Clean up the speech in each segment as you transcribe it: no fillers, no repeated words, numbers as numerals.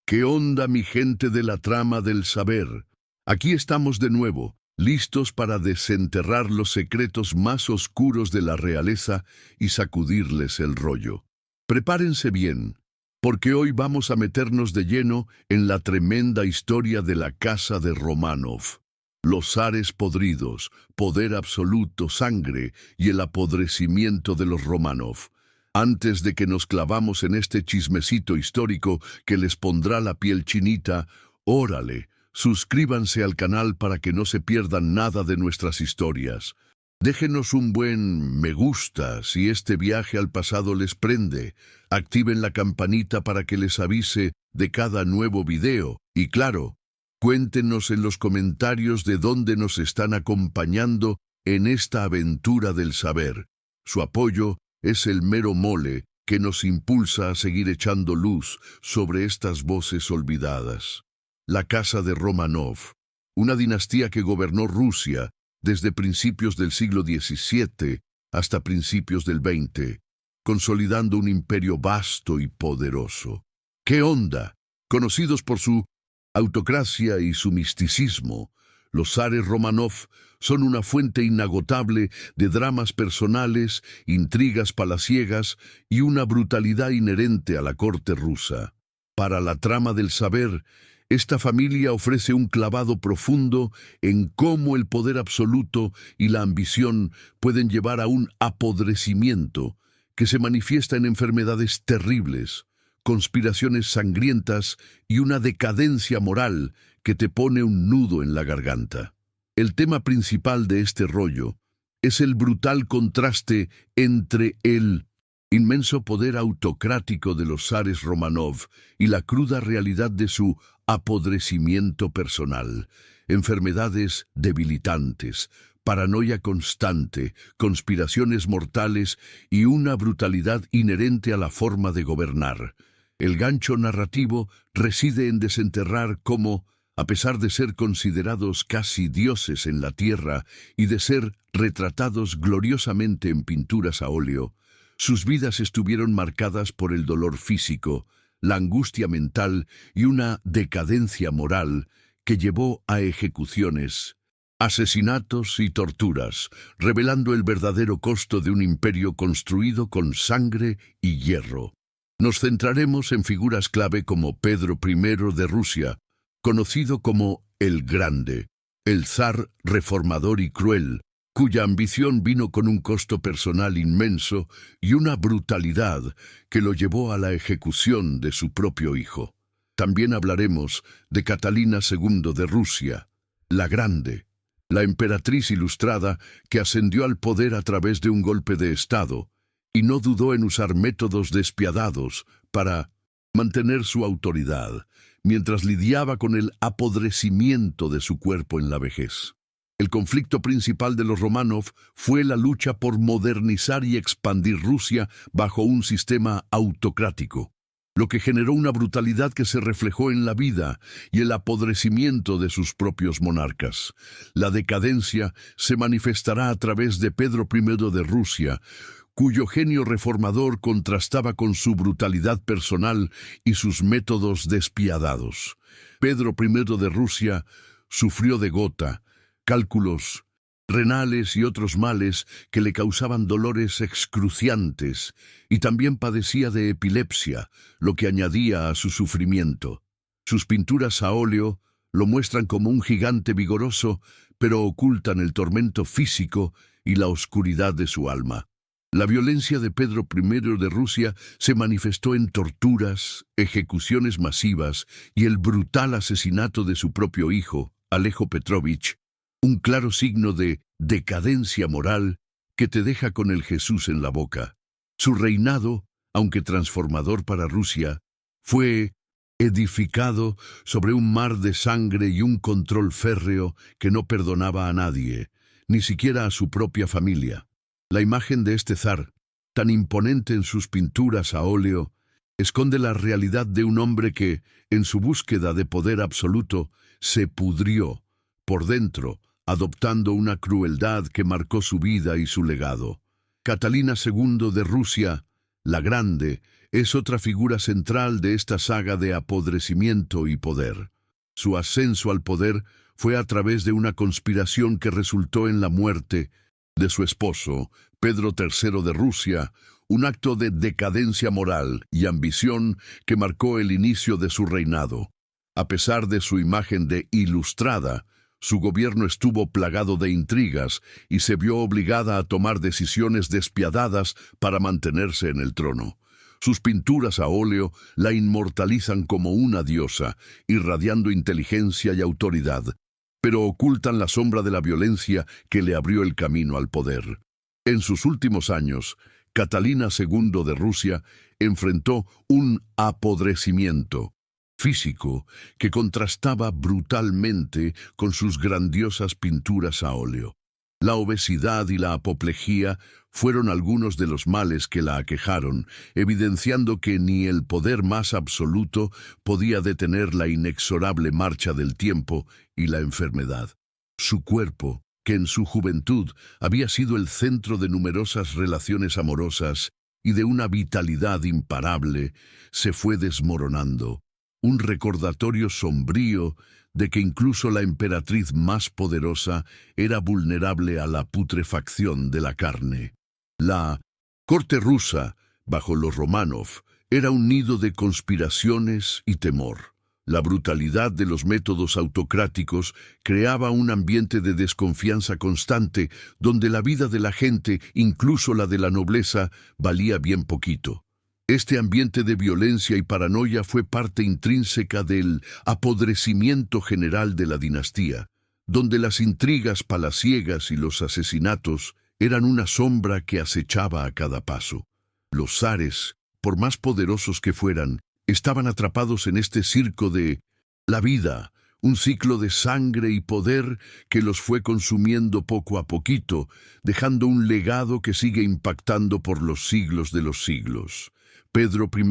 ¿Qué onda, mi gente de la trama del saber? Aquí estamos de nuevo, listos para desenterrar los secretos más oscuros de la realeza y sacudirles el rollo. Prepárense bien, porque hoy vamos a meternos de lleno en la tremenda historia de la casa de Románov. Los zares podridos, poder absoluto, sangre y el apodrecimiento de los Románov. Antes de que nos clavamos en este chismecito histórico que les pondrá la piel chinita, órale, suscríbanse al canal para que no se pierdan nada de nuestras historias. Déjenos un buen me gusta si este viaje al pasado les prende. Activen la campanita para que les avise de cada nuevo video. Y claro, cuéntenos en los comentarios de dónde nos están acompañando en esta aventura del saber. Su apoyo es el mero mole que nos impulsa a seguir echando luz sobre estas voces olvidadas. La casa de Románov, una dinastía que gobernó Rusia desde principios del siglo XVII hasta principios del XX, consolidando un imperio vasto y poderoso. ¿Qué onda? Conocidos por su autocracia y su misticismo, los zares Románov son una fuente inagotable de dramas personales, intrigas palaciegas y una brutalidad inherente a la corte rusa. Para la trama del saber, esta familia ofrece un clavado profundo en cómo el poder absoluto y la ambición pueden llevar a un apodrecimiento que se manifiesta en enfermedades terribles, conspiraciones sangrientas y una decadencia moral que te pone un nudo en la garganta. El tema principal de este rollo es el brutal contraste entre el inmenso poder autocrático de los zares Románov y la cruda realidad de su apodrecimiento personal, enfermedades debilitantes, paranoia constante, conspiraciones mortales y una brutalidad inherente a la forma de gobernar. El gancho narrativo reside en desenterrar cómo, a pesar de ser considerados casi dioses en la tierra y de ser retratados gloriosamente en pinturas a óleo, sus vidas estuvieron marcadas por el dolor físico, la angustia mental y una decadencia moral que llevó a ejecuciones, asesinatos y torturas, revelando el verdadero costo de un imperio construido con sangre y hierro. Nos centraremos en figuras clave como Pedro I de Rusia, conocido como el Grande, el zar reformador y cruel, cuya ambición vino con un costo personal inmenso y una brutalidad que lo llevó a la ejecución de su propio hijo. También hablaremos de Catalina II de Rusia, la Grande, la emperatriz ilustrada que ascendió al poder a través de un golpe de Estado y no dudó en usar métodos despiadados para mantener su autoridad, mientras lidiaba con el apodrecimiento de su cuerpo en la vejez. El conflicto principal de los Románov fue la lucha por modernizar y expandir Rusia bajo un sistema autocrático, lo que generó una brutalidad que se reflejó en la vida y el apodrecimiento de sus propios monarcas. La decadencia se manifestará a través de Pedro I de Rusia, cuyo genio reformador contrastaba con su brutalidad personal y sus métodos despiadados. Pedro I de Rusia sufrió de gota, cálculos renales y otros males que le causaban dolores excruciantes, y también padecía de epilepsia, lo que añadía a su sufrimiento. Sus pinturas a óleo lo muestran como un gigante vigoroso, pero ocultan el tormento físico y la oscuridad de su alma. La violencia de Pedro I de Rusia se manifestó en torturas, ejecuciones masivas y el brutal asesinato de su propio hijo, Alejo Petrovich, un claro signo de decadencia moral que te deja con el Jesús en la boca. Su reinado, aunque transformador para Rusia, fue edificado sobre un mar de sangre y un control férreo que no perdonaba a nadie, ni siquiera a su propia familia. La imagen de este zar, tan imponente en sus pinturas a óleo, esconde la realidad de un hombre que, en su búsqueda de poder absoluto, se pudrió por dentro, adoptando una crueldad que marcó su vida y su legado. Catalina II de Rusia, La Grande es otra figura central de esta saga de apodrecimiento y poder. Su ascenso al poder fue a través de una conspiración que resultó en la muerte de su esposo, Pedro III de Rusia, un acto de decadencia moral y ambición que marcó el inicio de su reinado. A pesar de su imagen de ilustrada, su gobierno estuvo plagado de intrigas y se vio obligada a tomar decisiones despiadadas para mantenerse en el trono. Sus pinturas a óleo la inmortalizan como una diosa, irradiando inteligencia y autoridad, pero ocultan la sombra de la violencia que le abrió el camino al poder. En sus últimos años, Catalina II de Rusia enfrentó un apodrecimiento físico que contrastaba brutalmente con sus grandiosas pinturas a óleo. La obesidad y la apoplejía fueron algunos de los males que la aquejaron, evidenciando que ni el poder más absoluto podía detener la inexorable marcha del tiempo y la enfermedad. Su cuerpo, que en su juventud había sido el centro de numerosas relaciones amorosas y de una vitalidad imparable, se fue desmoronando. Un recordatorio sombrío de que incluso la emperatriz más poderosa era vulnerable a la putrefacción de la carne. La corte rusa, bajo los Románov, era un nido de conspiraciones y temor. La brutalidad de los métodos autocráticos creaba un ambiente de desconfianza constante donde la vida de la gente, incluso la de la nobleza, valía bien poquito. Este ambiente de violencia y paranoia fue parte intrínseca del apodrecimiento general de la dinastía, donde las intrigas palaciegas y los asesinatos eran una sombra que acechaba a cada paso. Los zares, por más poderosos que fueran, estaban atrapados en este circo de la vida, un ciclo de sangre y poder que los fue consumiendo poco a poquito, dejando un legado que sigue impactando por los siglos de los siglos. Pedro I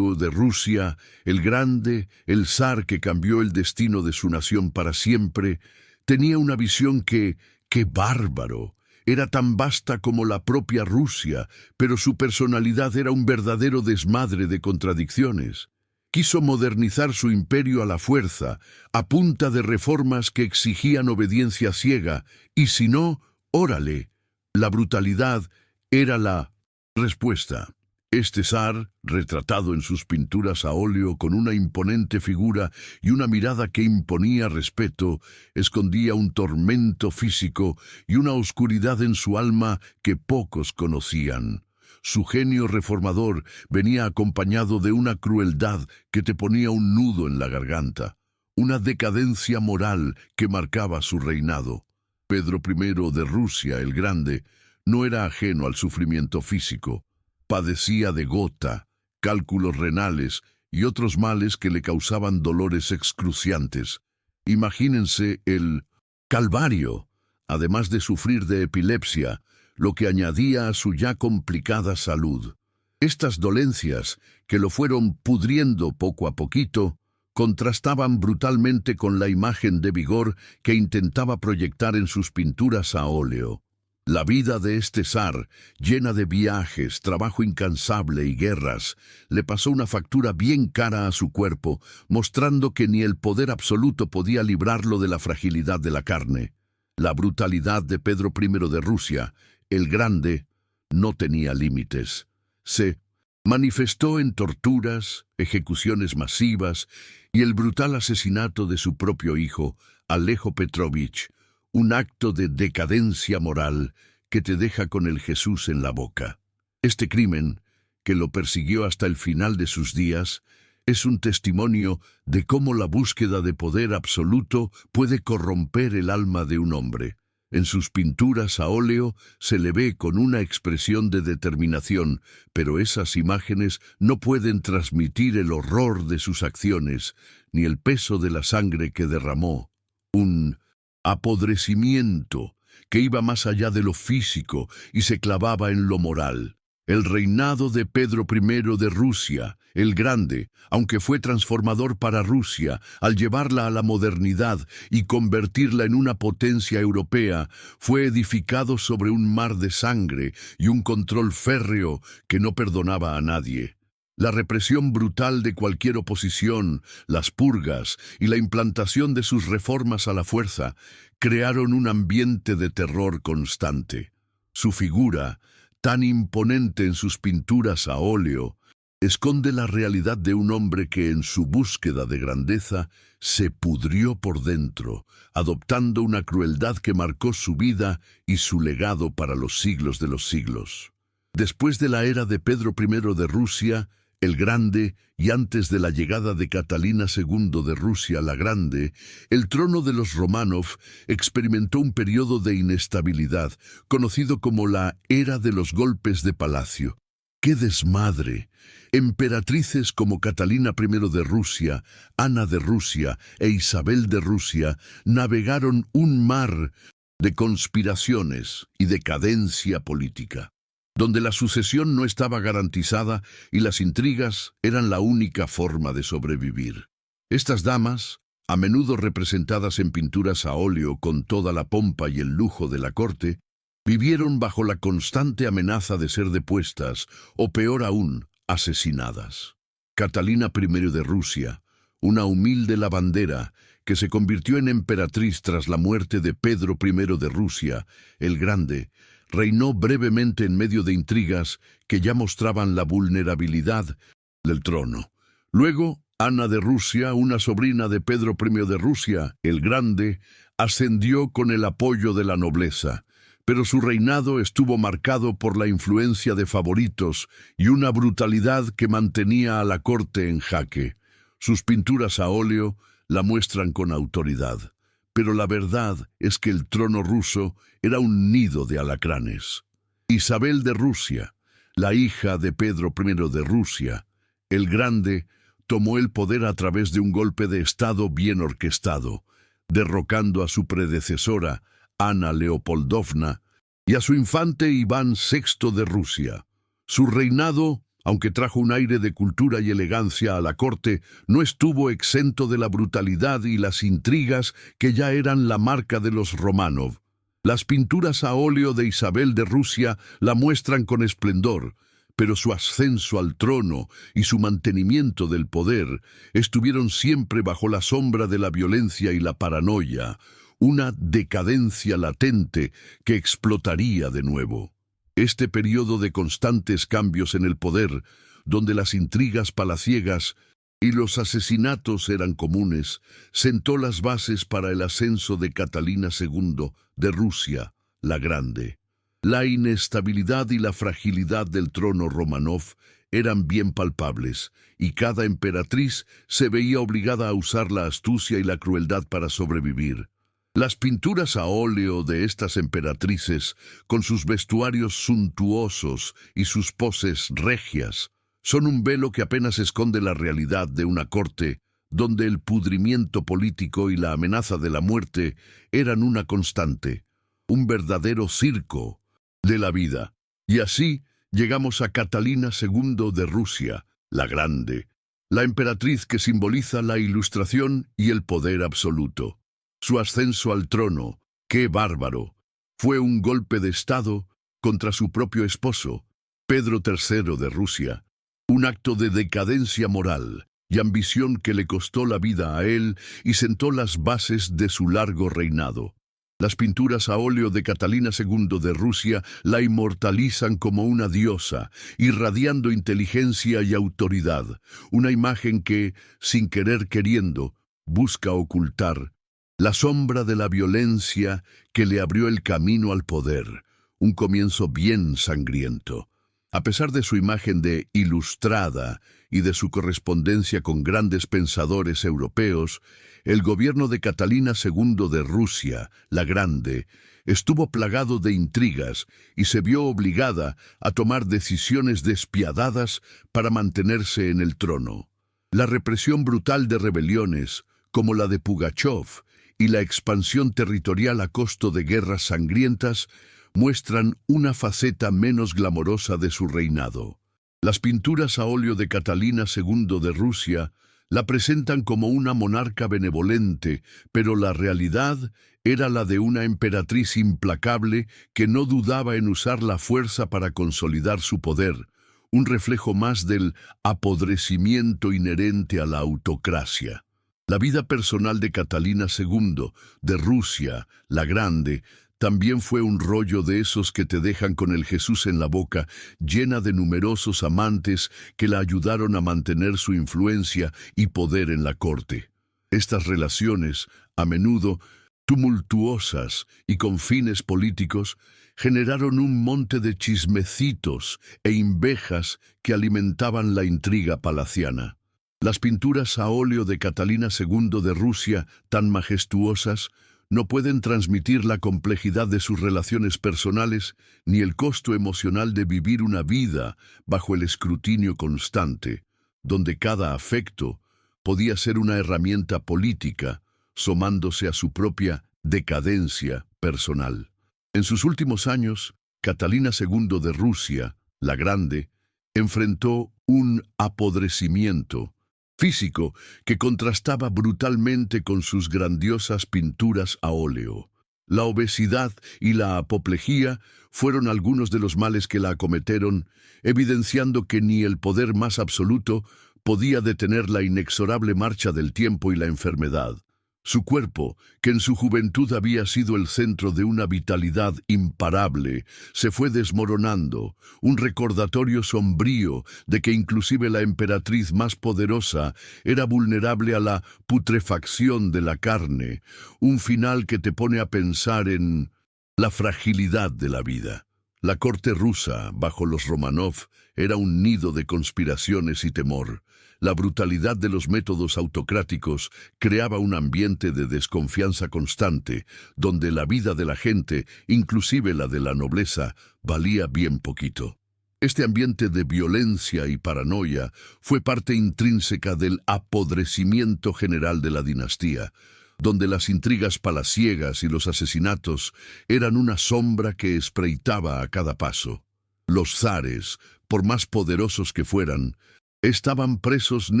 de Rusia, el Grande, el zar que cambió el destino de su nación para siempre, tenía una visión ¡qué bárbaro! Era tan vasta como la propia Rusia, pero su personalidad era un verdadero desmadre de contradicciones. Quiso modernizar su imperio a la fuerza, a punta de reformas que exigían obediencia ciega, y si no, órale. La brutalidad era la respuesta. Este zar, retratado en sus pinturas a óleo con una imponente figura y una mirada que imponía respeto, escondía un tormento físico y una oscuridad en su alma que pocos conocían. Su genio reformador venía acompañado de una crueldad que te ponía un nudo en la garganta, una decadencia moral que marcaba su reinado. Pedro I de Rusia, el Grande, no era ajeno al sufrimiento físico. Padecía de gota, cálculos renales y otros males que le causaban dolores excruciantes. Imagínense el calvario, además de sufrir de epilepsia, lo que añadía a su ya complicada salud. Estas dolencias, que lo fueron pudriendo poco a poquito, contrastaban brutalmente con la imagen de vigor que intentaba proyectar en sus pinturas a óleo. La vida de este zar, llena de viajes, trabajo incansable y guerras, le pasó una factura bien cara a su cuerpo, mostrando que ni el poder absoluto podía librarlo de la fragilidad de la carne. La brutalidad de Pedro I de Rusia, el Grande, no tenía límites. Se manifestó en torturas, ejecuciones masivas y el brutal asesinato de su propio hijo, Alejo Petrovich, un acto de decadencia moral que te deja con el Jesús en la boca. Este crimen, que lo persiguió hasta el final de sus días, es un testimonio de cómo la búsqueda de poder absoluto puede corromper el alma de un hombre. En sus pinturas a óleo se le ve con una expresión de determinación, pero esas imágenes no pueden transmitir el horror de sus acciones, ni el peso de la sangre que derramó. Un apodrecimiento que iba más allá de lo físico y se clavaba en lo moral. El reinado de Pedro I de Rusia, el Grande, aunque fue transformador para Rusia al llevarla a la modernidad y convertirla en una potencia europea, fue edificado sobre un mar de sangre y un control férreo que no perdonaba a nadie. La represión brutal de cualquier oposición, las purgas y la implantación de sus reformas a la fuerza crearon un ambiente de terror constante. Su figura, tan imponente en sus pinturas a óleo, esconde la realidad de un hombre que en su búsqueda de grandeza se pudrió por dentro, adoptando una crueldad que marcó su vida y su legado para los siglos de los siglos. Después de la era de Pedro I de Rusia, el Grande, y antes de la llegada de Catalina II de Rusia la Grande, el trono de los Románov experimentó un periodo de inestabilidad, conocido como la Era de los Golpes de Palacio. ¡Qué desmadre! Emperatrices como Catalina I de Rusia, Ana de Rusia e Isabel de Rusia navegaron un mar de conspiraciones y decadencia política, donde la sucesión no estaba garantizada y las intrigas eran la única forma de sobrevivir. Estas damas, a menudo representadas en pinturas a óleo con toda la pompa y el lujo de la corte, vivieron bajo la constante amenaza de ser depuestas o, peor aún, asesinadas. Catalina I de Rusia, una humilde lavandera que se convirtió en emperatriz tras la muerte de Pedro I de Rusia, el Grande, reinó brevemente en medio de intrigas que ya mostraban la vulnerabilidad del trono. Luego, Ana de Rusia, una sobrina de Pedro I de Rusia, el Grande, ascendió con el apoyo de la nobleza, pero su reinado estuvo marcado por la influencia de favoritos y una brutalidad que mantenía a la corte en jaque. Sus pinturas a óleo la muestran con autoridad, pero la verdad es que el trono ruso era un nido de alacranes. Isabel de Rusia, la hija de Pedro I de Rusia, el Grande, tomó el poder a través de un golpe de estado bien orquestado, derrocando a su predecesora, Ana Leopoldovna, y a su infante Iván VI de Rusia. Su reinado, aunque trajo un aire de cultura y elegancia a la corte, no estuvo exento de la brutalidad y las intrigas que ya eran la marca de los Románov. Las pinturas a óleo de Isabel de Rusia la muestran con esplendor, pero su ascenso al trono y su mantenimiento del poder estuvieron siempre bajo la sombra de la violencia y la paranoia, una decadencia latente que explotaría de nuevo. Este periodo de constantes cambios en el poder, donde las intrigas palaciegas y los asesinatos eran comunes, sentó las bases para el ascenso de Catalina II de Rusia, la Grande. La inestabilidad y la fragilidad del trono Románov eran bien palpables, y cada emperatriz se veía obligada a usar la astucia y la crueldad para sobrevivir. Las pinturas a óleo de estas emperatrices, con sus vestuarios suntuosos y sus poses regias, son un velo que apenas esconde la realidad de una corte donde el pudrimiento político y la amenaza de la muerte eran una constante, un verdadero circo de la vida. Y así llegamos a Catalina II de Rusia, la Grande, la emperatriz que simboliza la ilustración y el poder absoluto. Su ascenso al trono, ¡qué bárbaro!, fue un golpe de estado contra su propio esposo, Pedro III de Rusia, un acto de decadencia moral y ambición que le costó la vida a él y sentó las bases de su largo reinado. Las pinturas a óleo de Catalina II de Rusia la inmortalizan como una diosa, irradiando inteligencia y autoridad, una imagen que, sin querer queriendo, busca ocultar la sombra de la violencia que le abrió el camino al poder, un comienzo bien sangriento. A pesar de su imagen de ilustrada y de su correspondencia con grandes pensadores europeos, el gobierno de Catalina II de Rusia, la Grande, estuvo plagado de intrigas y se vio obligada a tomar decisiones despiadadas para mantenerse en el trono. La represión brutal de rebeliones, como la de Pugachov, y la expansión territorial a costo de guerras sangrientas, muestran una faceta menos glamorosa de su reinado. Las pinturas a óleo de Catalina II de Rusia la presentan como una monarca benevolente, pero la realidad era la de una emperatriz implacable que no dudaba en usar la fuerza para consolidar su poder, un reflejo más del apodrecimiento inherente a la autocracia. La vida personal de Catalina II, de Rusia, la Grande, también fue un rollo de esos que te dejan con el Jesús en la boca, llena de numerosos amantes que la ayudaron a mantener su influencia y poder en la corte. Estas relaciones, a menudo tumultuosas y con fines políticos, generaron un monte de chismecitos e invejas que alimentaban la intriga palaciana. Las pinturas a óleo de Catalina II de Rusia, tan majestuosas, no pueden transmitir la complejidad de sus relaciones personales ni el costo emocional de vivir una vida bajo el escrutinio constante, donde cada afecto podía ser una herramienta política, sumándose a su propia decadencia personal. En sus últimos años, Catalina II de Rusia, la Grande, enfrentó un apodrecimiento físico que contrastaba brutalmente con sus grandiosas pinturas a óleo. La obesidad y la apoplejía fueron algunos de los males que la acometieron, evidenciando que ni el poder más absoluto podía detener la inexorable marcha del tiempo y la enfermedad. Su cuerpo, que en su juventud había sido el centro de una vitalidad imparable, se fue desmoronando, un recordatorio sombrío de que inclusive la emperatriz más poderosa era vulnerable a la putrefacción de la carne, un final que te pone a pensar en la fragilidad de la vida. La corte rusa, bajo los Románov, era un nido de conspiraciones y temor. La brutalidad de los métodos autocráticos creaba un ambiente de desconfianza constante, donde la vida de la gente, inclusive la de la nobleza, valía bien poquito. Este ambiente de violencia y paranoia fue parte intrínseca del apodrecimiento general de la dinastía, donde las intrigas palaciegas y los asesinatos eran una sombra que espreitaba a cada paso. Los zares, por más poderosos que fueran, estaban presos en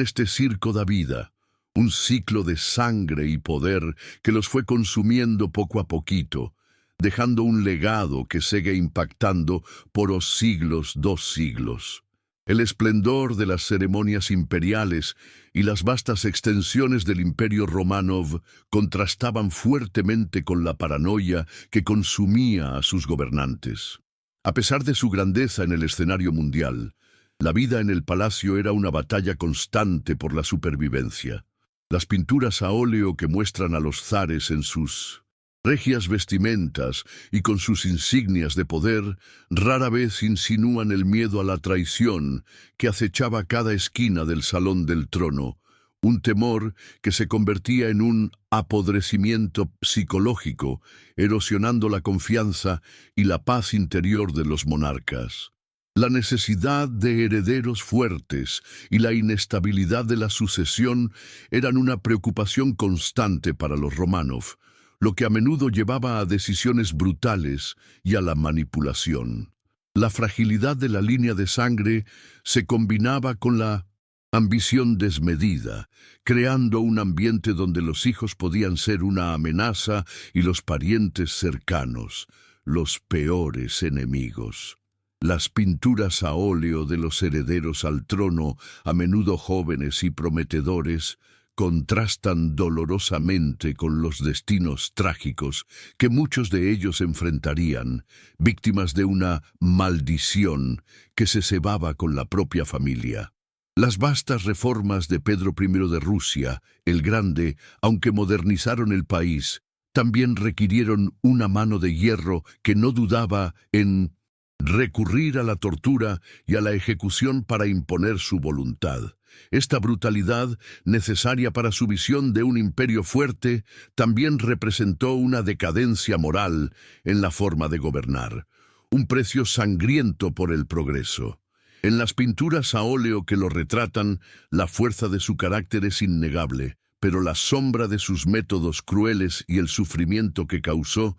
este circo da vida, un ciclo de sangre y poder que los fue consumiendo poco a poquito, dejando un legado que sigue impactando por los siglos, 2 siglos. El esplendor de las ceremonias imperiales y las vastas extensiones del Imperio Románov contrastaban fuertemente con la paranoia que consumía a sus gobernantes. A pesar de su grandeza en el escenario mundial, la vida en el palacio era una batalla constante por la supervivencia. Las pinturas a óleo que muestran a los zares en sus regias vestimentas y con sus insignias de poder, rara vez insinúan el miedo a la traición que acechaba cada esquina del salón del trono, un temor que se convertía en un apodrecimiento psicológico, erosionando la confianza y la paz interior de los monarcas. La necesidad de herederos fuertes y la inestabilidad de la sucesión eran una preocupación constante para los Románov, lo que a menudo llevaba a decisiones brutales y a la manipulación. La fragilidad de la línea de sangre se combinaba con la ambición desmedida, creando un ambiente donde los hijos podían ser una amenaza y los parientes cercanos, los peores enemigos. Las pinturas a óleo de los herederos al trono, a menudo jóvenes y prometedores, contrastan dolorosamente con los destinos trágicos que muchos de ellos enfrentarían, víctimas de una maldición que se cebaba con la propia familia. Las vastas reformas de Pedro I de Rusia, el Grande, aunque modernizaron el país, también requirieron una mano de hierro que no dudaba en recurrir a la tortura y a la ejecución para imponer su voluntad. Esta brutalidad, necesaria para su visión de un imperio fuerte, también representó una decadencia moral en la forma de gobernar, un precio sangriento por el progreso. En las pinturas a óleo que lo retratan, la fuerza de su carácter es innegable, pero la sombra de sus métodos crueles y el sufrimiento que causó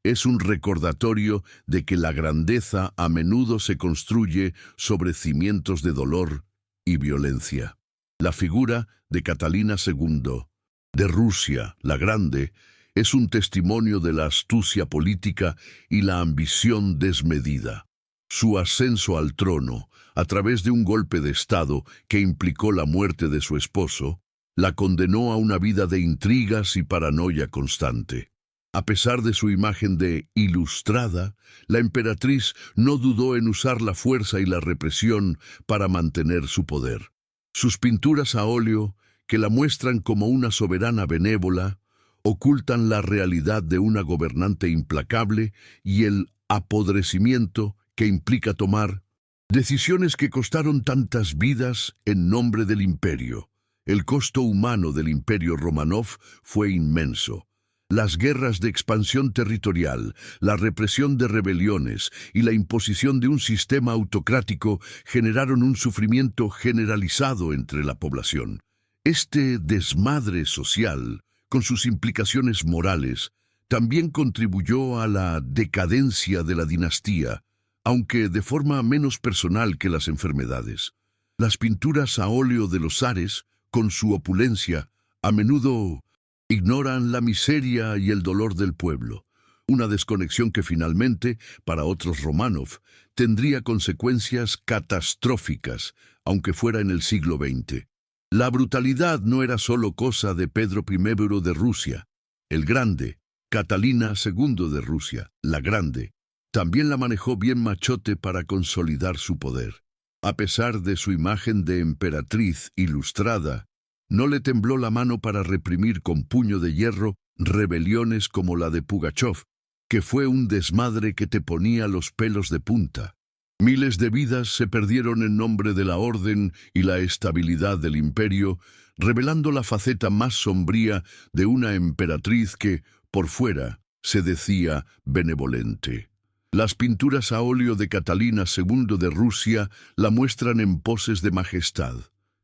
es un recordatorio de que la grandeza a menudo se construye sobre cimientos de dolor y violencia. La figura de Catalina II, de Rusia, la Grande, es un testimonio de la astucia política y la ambición desmedida. Su ascenso al trono, a través de un golpe de Estado que implicó la muerte de su esposo, la condenó a una vida de intrigas y paranoia constante. A pesar de su imagen de ilustrada, la emperatriz no dudó en usar la fuerza y la represión para mantener su poder. Sus pinturas a óleo, que la muestran como una soberana benévola, ocultan la realidad de una gobernante implacable y el apodrecimiento que implica tomar decisiones que costaron tantas vidas en nombre del imperio. El costo humano del imperio Románov fue inmenso. Las guerras de expansión territorial, la represión de rebeliones y la imposición de un sistema autocrático generaron un sufrimiento generalizado entre la población. Este desmadre social, con sus implicaciones morales, también contribuyó a la decadencia de la dinastía, aunque de forma menos personal que las enfermedades. Las pinturas a óleo de los zares, con su opulencia, a menudo ignoran la miseria y el dolor del pueblo, una desconexión que finalmente, para otros Románov, tendría consecuencias catastróficas, aunque fuera en el siglo XX. La brutalidad no era solo cosa de Pedro I de Rusia, el Grande, Catalina II de Rusia, la Grande, también la manejó bien Machote para consolidar su poder. A pesar de su imagen de emperatriz ilustrada, no le tembló la mano para reprimir con puño de hierro rebeliones como la de Pugachov, que fue un desmadre que te ponía los pelos de punta. Miles de vidas se perdieron en nombre de la orden y la estabilidad del imperio, revelando la faceta más sombría de una emperatriz que, por fuera, se decía benevolente. Las pinturas a óleo de Catalina II de Rusia la muestran en poses de majestad,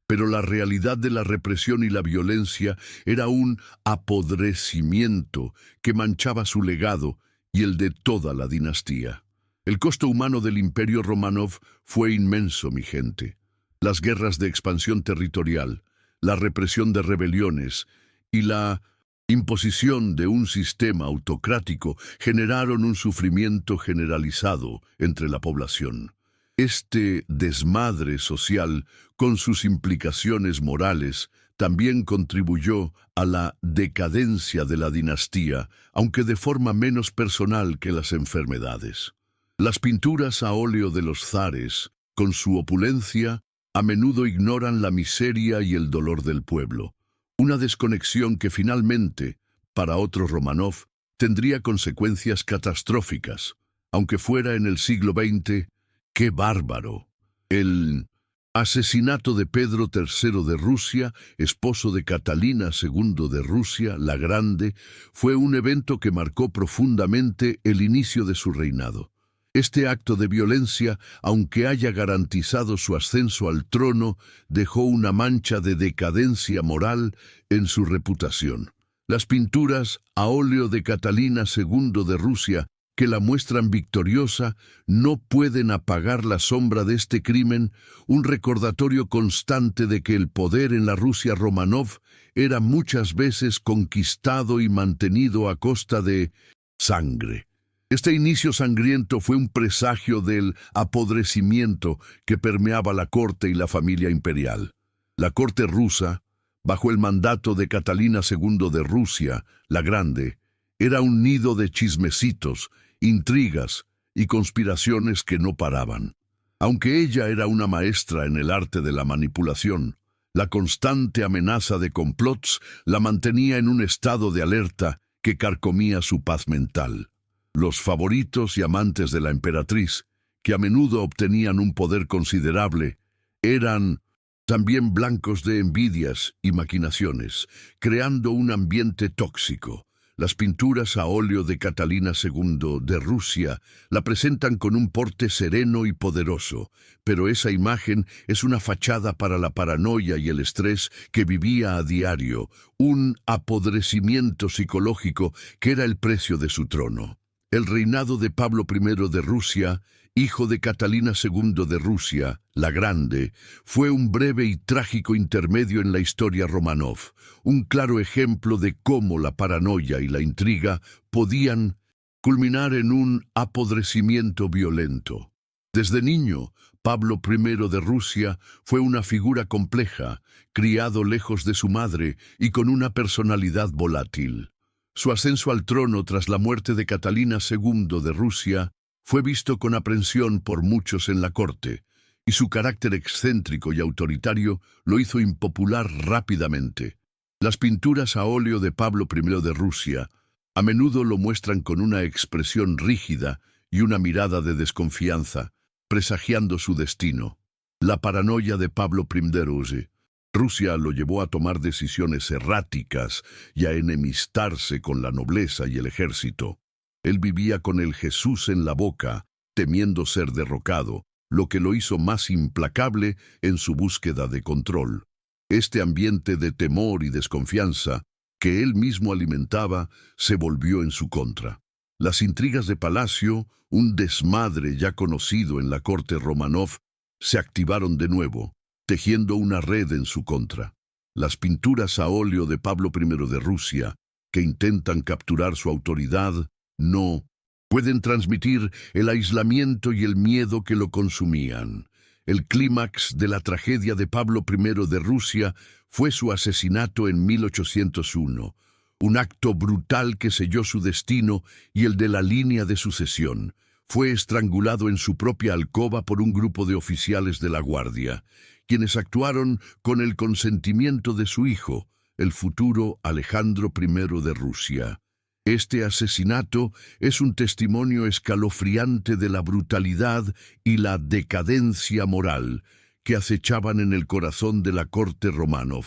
pero la realidad de la represión y la violencia era un apodrecimiento que manchaba su legado y el de toda la dinastía. El costo humano del Imperio Románov fue inmenso, mi gente. Las guerras de expansión territorial, la represión de rebeliones y la imposición de un sistema autocrático generaron un sufrimiento generalizado entre la población. Este desmadre social, con sus implicaciones morales, también contribuyó a la decadencia de la dinastía, aunque de forma menos personal que las enfermedades. Las pinturas a óleo de los zares, con su opulencia, a menudo ignoran la miseria y el dolor del pueblo. Una desconexión que finalmente, para otros Románov, tendría consecuencias catastróficas, aunque fuera en el siglo XX. ¡Qué bárbaro! El asesinato de Pedro III de Rusia, esposo de Catalina II de Rusia, la Grande, fue un evento que marcó profundamente el inicio de su reinado. Este acto de violencia, aunque haya garantizado su ascenso al trono, dejó una mancha de decadencia moral en su reputación. Las pinturas a óleo de Catalina II de Rusia, que la muestran victoriosa, no pueden apagar la sombra de este crimen, un recordatorio constante de que el poder en la Rusia Románov era muchas veces conquistado y mantenido a costa de sangre. Este inicio sangriento fue un presagio del apodrecimiento que permeaba la corte y la familia imperial. La corte rusa, bajo el mandato de Catalina II de Rusia, la Grande, era un nido de chismecitos, intrigas y conspiraciones que no paraban. Aunque ella era una maestra en el arte de la manipulación, la constante amenaza de complots la mantenía en un estado de alerta que carcomía su paz mental. Los favoritos y amantes de la emperatriz, que a menudo obtenían un poder considerable, eran también blancos de envidias y maquinaciones, creando un ambiente tóxico. Las pinturas a óleo de Catalina II de Rusia la presentan con un porte sereno y poderoso, pero esa imagen es una fachada para la paranoia y el estrés que vivía a diario, un apodrecimiento psicológico que era el precio de su trono. El reinado de Pablo I de Rusia, hijo de Catalina II de Rusia, la Grande, fue un breve y trágico intermedio en la historia Románov, un claro ejemplo de cómo la paranoia y la intriga podían culminar en un apodrecimiento violento. Desde niño, Pablo I de Rusia fue una figura compleja, criado lejos de su madre y con una personalidad volátil. Su ascenso al trono tras la muerte de Catalina II de Rusia fue visto con aprensión por muchos en la corte, y su carácter excéntrico y autoritario lo hizo impopular rápidamente. Las pinturas a óleo de Pablo I de Rusia a menudo lo muestran con una expresión rígida y una mirada de desconfianza, presagiando su destino. La paranoia de Pablo I de Rusia lo llevó a tomar decisiones erráticas y a enemistarse con la nobleza y el ejército. Él vivía con el Jesús en la boca, temiendo ser derrocado, lo que lo hizo más implacable en su búsqueda de control. Este ambiente de temor y desconfianza que él mismo alimentaba se volvió en su contra. Las intrigas de palacio, un desmadre ya conocido en la corte Románov, se activaron de nuevo, tejiendo una red en su contra. Las pinturas a óleo de Pablo I de Rusia, que intentan capturar su autoridad, no pueden transmitir el aislamiento y el miedo que lo consumían. El clímax de la tragedia de Pablo I de Rusia fue su asesinato en 1801, un acto brutal que selló su destino y el de la línea de sucesión. Fue estrangulado en su propia alcoba por un grupo de oficiales de la Guardia, quienes actuaron con el consentimiento de su hijo, el futuro Alejandro I de Rusia. Este asesinato es un testimonio escalofriante de la brutalidad y la decadencia moral que acechaban en el corazón de la corte Románov,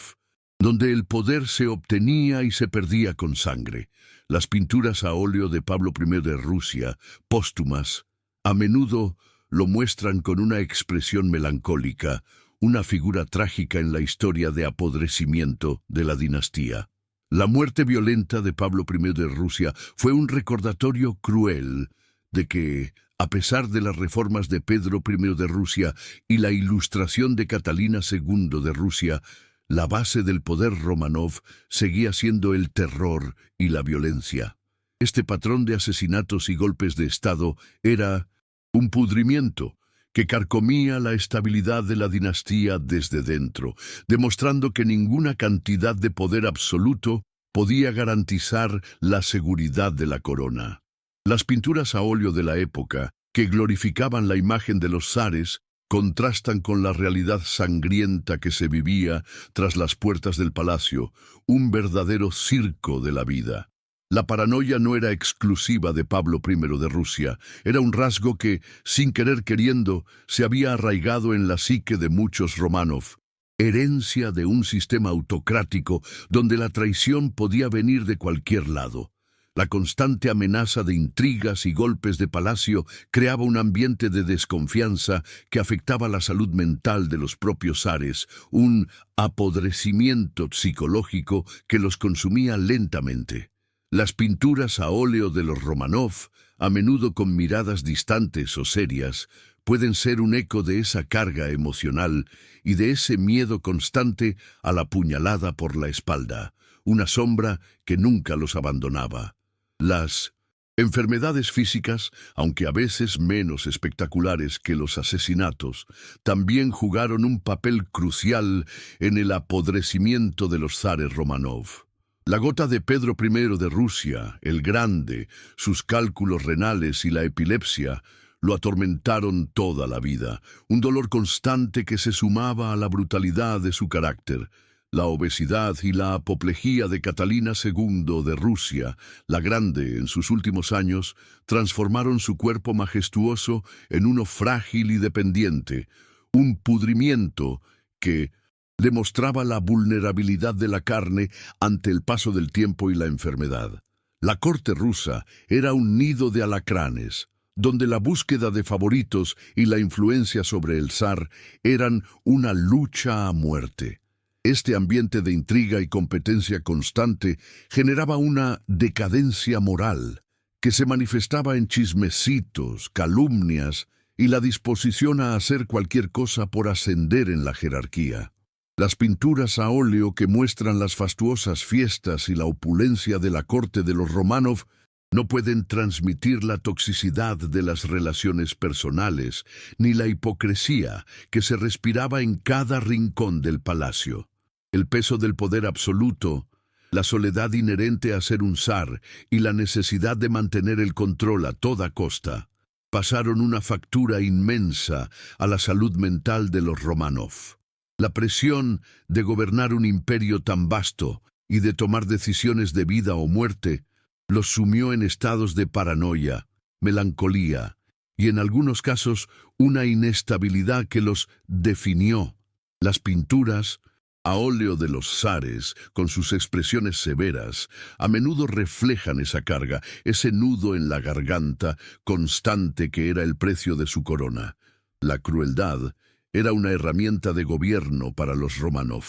donde el poder se obtenía y se perdía con sangre. Las pinturas a óleo de Pablo I de Rusia, póstumas, a menudo lo muestran con una expresión melancólica, una figura trágica en la historia de apodrecimiento de la dinastía. La muerte violenta de Pablo I de Rusia fue un recordatorio cruel de que, a pesar de las reformas de Pedro I de Rusia y la ilustración de Catalina II de Rusia, la base del poder Románov seguía siendo el terror y la violencia. Este patrón de asesinatos y golpes de Estado era un pudrimiento que carcomía la estabilidad de la dinastía desde dentro, demostrando que ninguna cantidad de poder absoluto podía garantizar la seguridad de la corona. Las pinturas a óleo de la época, que glorificaban la imagen de los zares, contrastan con la realidad sangrienta que se vivía tras las puertas del palacio, un verdadero circo de la vida. La paranoia no era exclusiva de Pablo I de Rusia, era un rasgo que, sin querer queriendo, se había arraigado en la psique de muchos Románov, herencia de un sistema autocrático donde la traición podía venir de cualquier lado. La constante amenaza de intrigas y golpes de palacio creaba un ambiente de desconfianza que afectaba la salud mental de los propios zares, un apodrecimiento psicológico que los consumía lentamente. Las pinturas a óleo de los Románov, a menudo con miradas distantes o serias, pueden ser un eco de esa carga emocional y de ese miedo constante a la puñalada por la espalda, una sombra que nunca los abandonaba. Las enfermedades físicas, aunque a veces menos espectaculares que los asesinatos, también jugaron un papel crucial en el apodrecimiento de los zares Románov. La gota de Pedro I de Rusia, el Grande, sus cálculos renales y la epilepsia lo atormentaron toda la vida, un dolor constante que se sumaba a la brutalidad de su carácter. La obesidad y la apoplejía de Catalina II de Rusia, la Grande, en sus últimos años, transformaron su cuerpo majestuoso en uno frágil y dependiente, un pudrimiento que demostraba la vulnerabilidad de la carne ante el paso del tiempo y la enfermedad. La corte rusa era un nido de alacranes, donde la búsqueda de favoritos y la influencia sobre el zar eran una lucha a muerte. Este ambiente de intriga y competencia constante generaba una decadencia moral que se manifestaba en chismecitos, calumnias y la disposición a hacer cualquier cosa por ascender en la jerarquía. Las pinturas a óleo que muestran las fastuosas fiestas y la opulencia de la corte de los Románov no pueden transmitir la toxicidad de las relaciones personales ni la hipocresía que se respiraba en cada rincón del palacio. El peso del poder absoluto, la soledad inherente a ser un zar y la necesidad de mantener el control a toda costa pasaron una factura inmensa a la salud mental de los Románov. La presión de gobernar un imperio tan vasto y de tomar decisiones de vida o muerte los sumió en estados de paranoia, melancolía y en algunos casos una inestabilidad que los definió. Las pinturas a óleo de los zares, con sus expresiones severas, a menudo reflejan esa carga, ese nudo en la garganta constante que era el precio de su corona. La crueldad era una herramienta de gobierno para los Románov,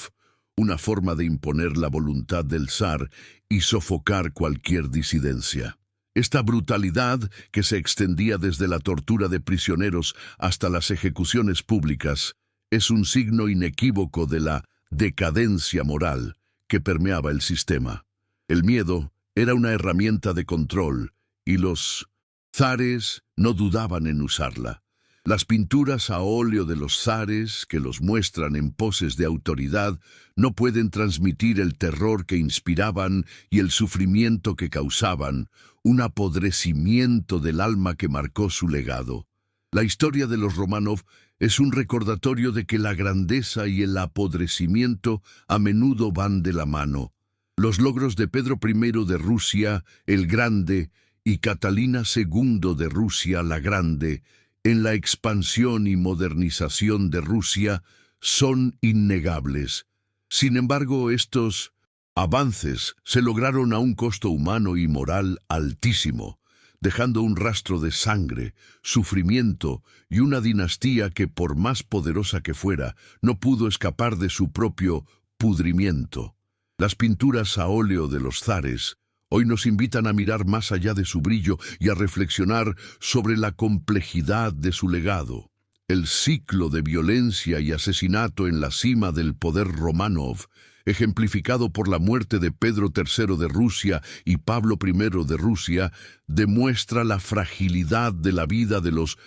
una forma de imponer la voluntad del zar y sofocar cualquier disidencia. Esta brutalidad, que se extendía desde la tortura de prisioneros hasta las ejecuciones públicas, es un signo inequívoco de la decadencia moral que permeaba el sistema. El miedo era una herramienta de control y los zares no dudaban en usarla. Las pinturas a óleo de los zares, que los muestran en poses de autoridad, no pueden transmitir el terror que inspiraban y el sufrimiento que causaban, un apodrecimiento del alma que marcó su legado. La historia de los Románov es un recordatorio de que la grandeza y el apodrecimiento a menudo van de la mano. Los logros de Pedro I de Rusia, el Grande, y Catalina II de Rusia, la Grande, en la expansión y modernización de Rusia, son innegables. Sin embargo, estos avances se lograron a un costo humano y moral altísimo, dejando un rastro de sangre, sufrimiento y una dinastía que, por más poderosa que fuera, no pudo escapar de su propio pudrimiento. Las pinturas a óleo de los zares hoy nos invitan a mirar más allá de su brillo y a reflexionar sobre la complejidad de su legado. El ciclo de violencia y asesinato en la cima del poder Románov, ejemplificado por la muerte de Pedro III de Rusia y Pablo I de Rusia, demuestra la fragilidad de la vida de los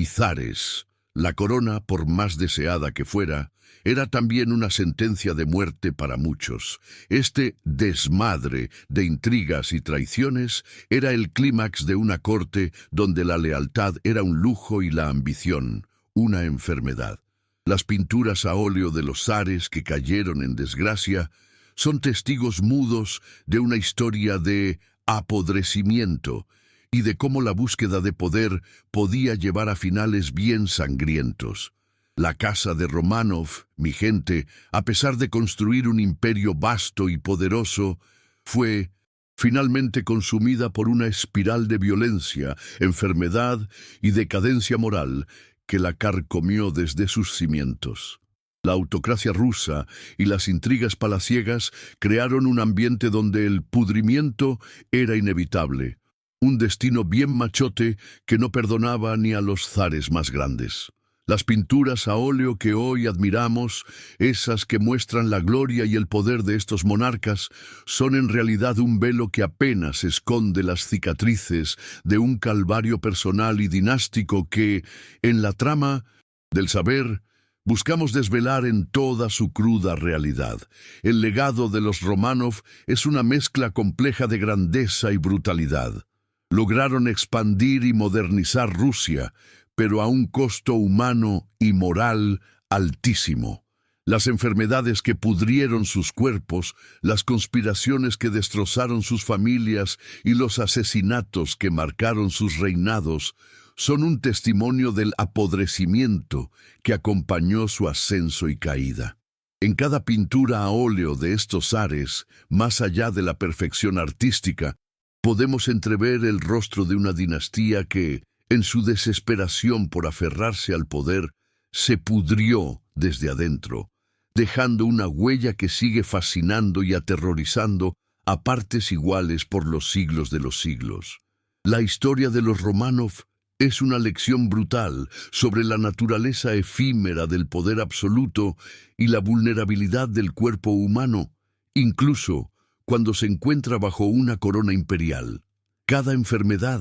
zares. La corona, por más deseada que fuera, era también una sentencia de muerte para muchos. Este desmadre de intrigas y traiciones era el clímax de una corte donde la lealtad era un lujo y la ambición una enfermedad. Las pinturas a óleo de los zares que cayeron en desgracia son testigos mudos de una historia de apodrecimiento y de cómo la búsqueda de poder podía llevar a finales bien sangrientos. La casa de Románov, mi gente, a pesar de construir un imperio vasto y poderoso, fue finalmente consumida por una espiral de violencia, enfermedad y decadencia moral que la carcomió desde sus cimientos. La autocracia rusa y las intrigas palaciegas crearon un ambiente donde el pudrimiento era inevitable, un destino bien machote que no perdonaba ni a los zares más grandes. Las pinturas a óleo que hoy admiramos, esas que muestran la gloria y el poder de estos monarcas, son en realidad un velo que apenas esconde las cicatrices de un calvario personal y dinástico que, en la trama del saber, buscamos desvelar en toda su cruda realidad. El legado de los Románov es una mezcla compleja de grandeza y brutalidad. Lograron expandir y modernizar Rusia, pero a un costo humano y moral altísimo. Las enfermedades que pudrieron sus cuerpos, las conspiraciones que destrozaron sus familias y los asesinatos que marcaron sus reinados son un testimonio del apodrecimiento que acompañó su ascenso y caída. En cada pintura a óleo de estos zares, más allá de la perfección artística, podemos entrever el rostro de una dinastía que, en su desesperación por aferrarse al poder, se pudrió desde adentro, dejando una huella que sigue fascinando y aterrorizando a partes iguales por los siglos de los siglos. La historia de los Románov es una lección brutal sobre la naturaleza efímera del poder absoluto y la vulnerabilidad del cuerpo humano, incluso cuando se encuentra bajo una corona imperial. Cada enfermedad,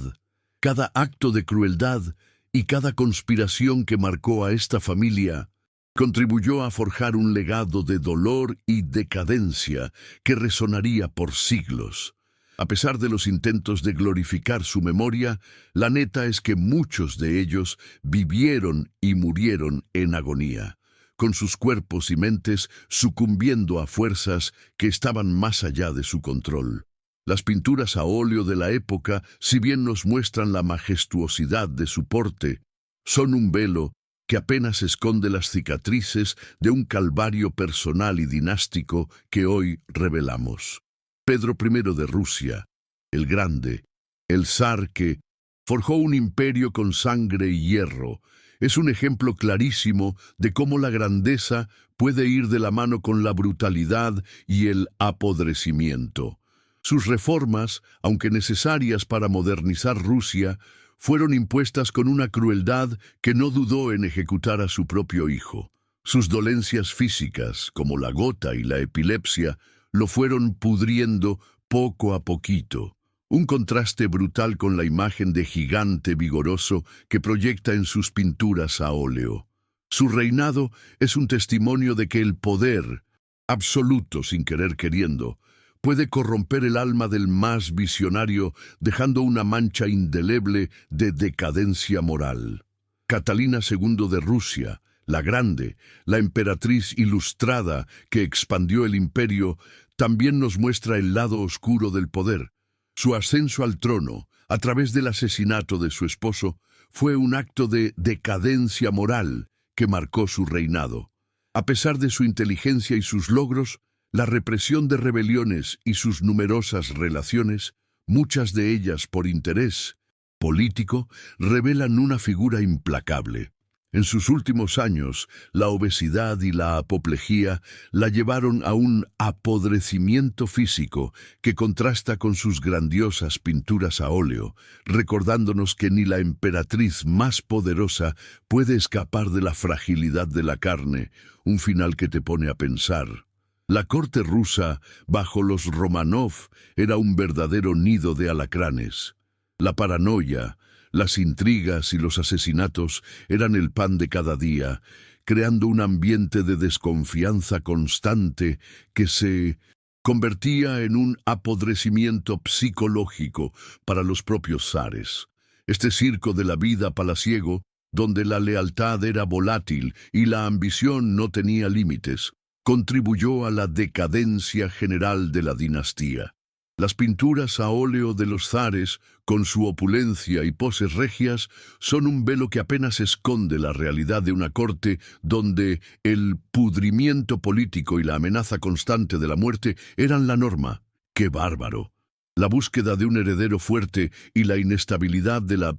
cada acto de crueldad y cada conspiración que marcó a esta familia contribuyó a forjar un legado de dolor y decadencia que resonaría por siglos. A pesar de los intentos de glorificar su memoria, la neta es que muchos de ellos vivieron y murieron en agonía, con sus cuerpos y mentes sucumbiendo a fuerzas que estaban más allá de su control. Las pinturas a óleo de la época, si bien nos muestran la majestuosidad de su porte, son un velo que apenas esconde las cicatrices de un calvario personal y dinástico que hoy revelamos. Pedro I de Rusia, el Grande, el zar que forjó un imperio con sangre y hierro, es un ejemplo clarísimo de cómo la grandeza puede ir de la mano con la brutalidad y el apodrecimiento. Sus reformas, aunque necesarias para modernizar Rusia, fueron impuestas con una crueldad que no dudó en ejecutar a su propio hijo. Sus dolencias físicas, como la gota y la epilepsia, lo fueron pudriendo poco a poquito. Un contraste brutal con la imagen de gigante vigoroso que proyecta en sus pinturas a óleo. Su reinado es un testimonio de que el poder, absoluto sin querer queriendo, puede corromper el alma del más visionario, dejando una mancha indeleble de decadencia moral. Catalina II de Rusia, la Grande, la emperatriz ilustrada que expandió el imperio, también nos muestra el lado oscuro del poder. Su ascenso al trono, a través del asesinato de su esposo, fue un acto de decadencia moral que marcó su reinado. A pesar de su inteligencia y sus logros, la represión de rebeliones y sus numerosas relaciones, muchas de ellas por interés político, revelan una figura implacable. En sus últimos años, la obesidad y la apoplejía la llevaron a un apodrecimiento físico que contrasta con sus grandiosas pinturas a óleo, recordándonos que ni la emperatriz más poderosa puede escapar de la fragilidad de la carne, un final que te pone a pensar. La corte rusa, bajo los Románov, era un verdadero nido de alacranes. La paranoia, las intrigas y los asesinatos eran el pan de cada día, creando un ambiente de desconfianza constante que se convertía en un apodrecimiento psicológico para los propios zares. Este circo de la vida palaciego, donde la lealtad era volátil y la ambición no tenía límites, contribuyó a la decadencia general de la dinastía. Las pinturas a óleo de los zares, con su opulencia y poses regias, son un velo que apenas esconde la realidad de una corte donde el pudrimiento político y la amenaza constante de la muerte eran la norma. ¡Qué bárbaro! La búsqueda de un heredero fuerte y la inestabilidad de la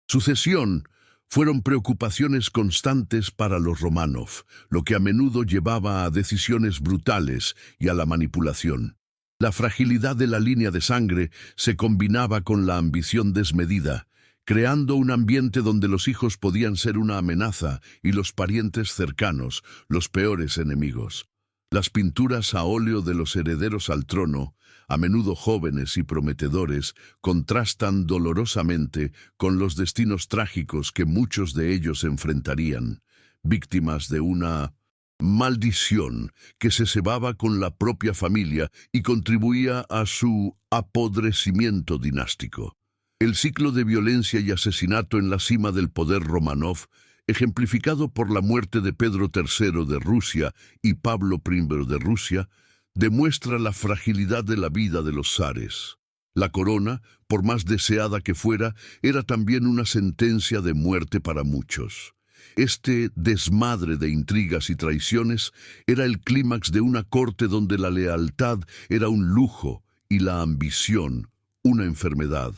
sucesión fueron preocupaciones constantes para los Románov, lo que a menudo llevaba a decisiones brutales y a la manipulación. La fragilidad de la línea de sangre se combinaba con la ambición desmedida, creando un ambiente donde los hijos podían ser una amenaza y los parientes cercanos, los peores enemigos. Las pinturas a óleo de los herederos al trono, a menudo jóvenes y prometedores, contrastan dolorosamente con los destinos trágicos que muchos de ellos enfrentarían, víctimas de una maldición que se cebaba con la propia familia y contribuía a su apodrecimiento dinástico. El ciclo de violencia y asesinato en la cima del poder Románov, ejemplificado por la muerte de Pedro III de Rusia y Pablo I de Rusia, demuestra la fragilidad de la vida de los zares. La corona, por más deseada que fuera, era también una sentencia de muerte para muchos. Este desmadre de intrigas y traiciones era el clímax de una corte donde la lealtad era un lujo y la ambición una enfermedad.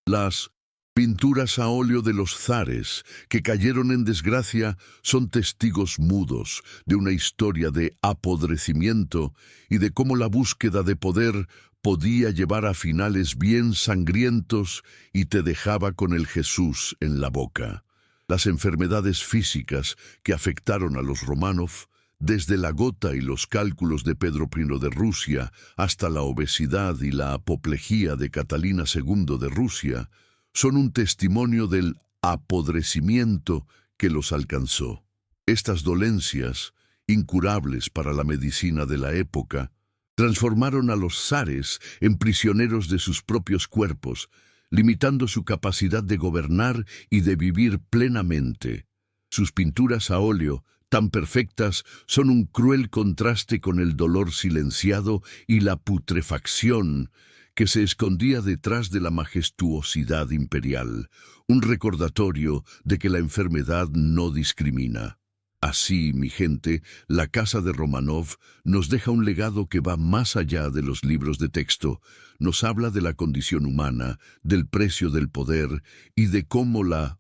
Las Pinturas a óleo de los zares que cayeron en desgracia son testigos mudos de una historia de apodrecimiento y de cómo la búsqueda de poder podía llevar a finales bien sangrientos y te dejaba con el Jesús en la boca. Las enfermedades físicas que afectaron a los Románov, desde la gota y los cálculos de Pedro I de Rusia hasta la obesidad y la apoplejía de Catalina II de Rusia, son un testimonio del apodrecimiento que los alcanzó. Estas dolencias, incurables para la medicina de la época, transformaron a los zares en prisioneros de sus propios cuerpos, limitando su capacidad de gobernar y de vivir plenamente. Sus pinturas a óleo, tan perfectas, son un cruel contraste con el dolor silenciado y la putrefacción que se escondía detrás de la majestuosidad imperial, un recordatorio de que la enfermedad no discrimina. Así, mi gente, la casa de Románov nos deja un legado que va más allá de los libros de texto. Nos habla de la condición humana, del precio del poder y de cómo la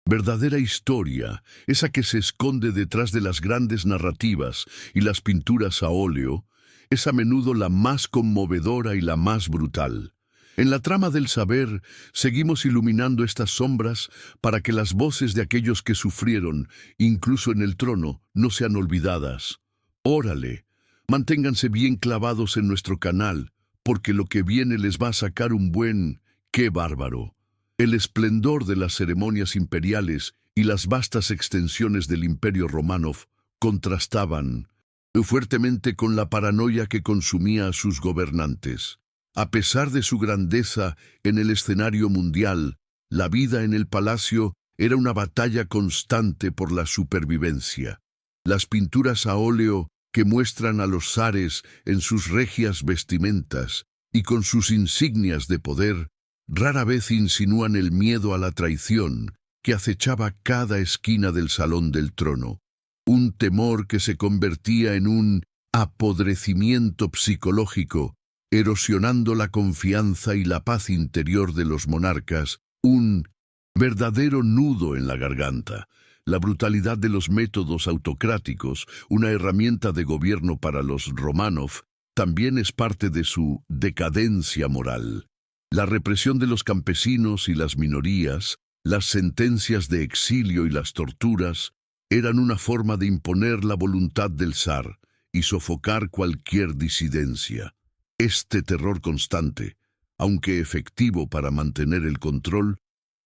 verdadera historia, esa que se esconde detrás de las grandes narrativas y las pinturas a óleo, es a menudo la más conmovedora y la más brutal. En la trama del saber, seguimos iluminando estas sombras para que las voces de aquellos que sufrieron, incluso en el trono, no sean olvidadas. Órale, manténganse bien clavados en nuestro canal, porque lo que viene les va a sacar un buen ¡qué bárbaro! El esplendor de las ceremonias imperiales y las vastas extensiones del Imperio Románov contrastaban fuertemente con la paranoia que consumía a sus gobernantes. A pesar de su grandeza en el escenario mundial, la vida en el palacio era una batalla constante por la supervivencia. Las pinturas a óleo que muestran a los zares en sus regias vestimentas y con sus insignias de poder, rara vez insinúan el miedo a la traición que acechaba cada esquina del salón del trono. Un temor que se convertía en un apodrecimiento psicológico, erosionando la confianza y la paz interior de los monarcas, un verdadero nudo en la garganta. La brutalidad de los métodos autocráticos, una herramienta de gobierno para los Románov, también es parte de su decadencia moral. La represión de los campesinos y las minorías, las sentencias de exilio y las torturas, eran una forma de imponer la voluntad del zar y sofocar cualquier disidencia. Este terror constante, aunque efectivo para mantener el control,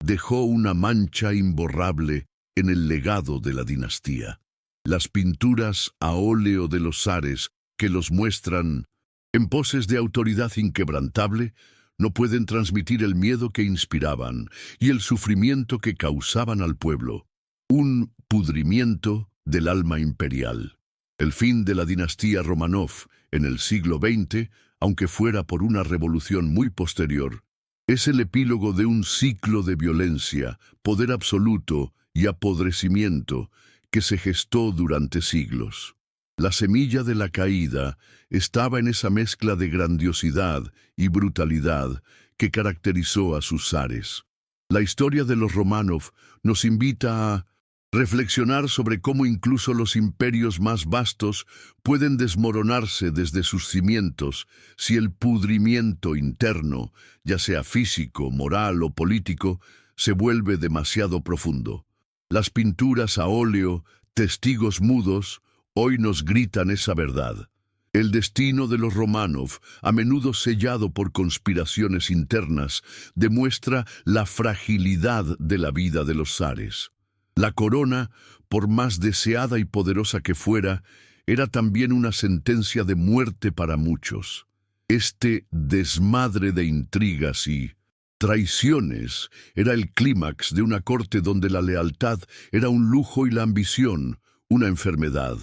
dejó una mancha imborrable en el legado de la dinastía. Las pinturas a óleo de los zares que los muestran en poses de autoridad inquebrantable no pueden transmitir el miedo que inspiraban y el sufrimiento que causaban al pueblo. Un pudrimiento del alma imperial. El fin de la dinastía Románov en el siglo XX, aunque fuera por una revolución muy posterior, es el epílogo de un ciclo de violencia, poder absoluto y apodrecimiento que se gestó durante siglos. La semilla de la caída estaba en esa mezcla de grandiosidad y brutalidad que caracterizó a sus zares. La historia de los Románov nos invita a reflexionar sobre cómo incluso los imperios más vastos pueden desmoronarse desde sus cimientos si el pudrimiento interno, ya sea físico, moral o político, se vuelve demasiado profundo. Las pinturas a óleo, testigos mudos, hoy nos gritan esa verdad. El destino de los Románov, a menudo sellado por conspiraciones internas, demuestra la fragilidad de la vida de los zares. La corona, por más deseada y poderosa que fuera, era también una sentencia de muerte para muchos. Este desmadre de intrigas y traiciones era el clímax de una corte donde la lealtad era un lujo y la ambición una enfermedad.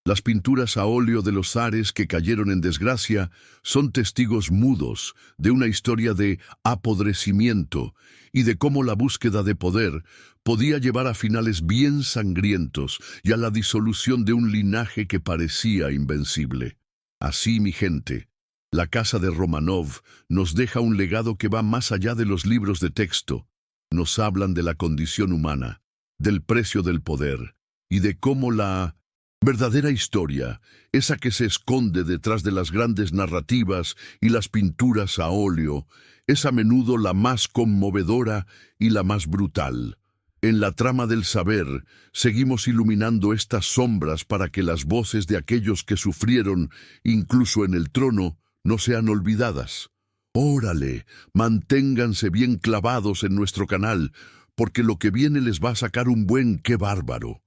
Las pinturas a óleo de los zares que cayeron en desgracia son testigos mudos de una historia de apodrecimiento y de cómo la búsqueda de poder podía llevar a finales bien sangrientos y a la disolución de un linaje que parecía invencible. Así, mi gente, la casa de Románov nos deja un legado que va más allá de los libros de texto. nos hablan de la condición humana, del precio del poder y de cómo la verdadera historia, esa que se esconde detrás de las grandes narrativas y las pinturas a óleo, es a menudo la más conmovedora y la más brutal. En la trama del saber, seguimos iluminando estas sombras para que las voces de aquellos que sufrieron, incluso en el trono, no sean olvidadas. Órale, manténganse bien clavados en nuestro canal, porque lo que viene les va a sacar un buen qué bárbaro.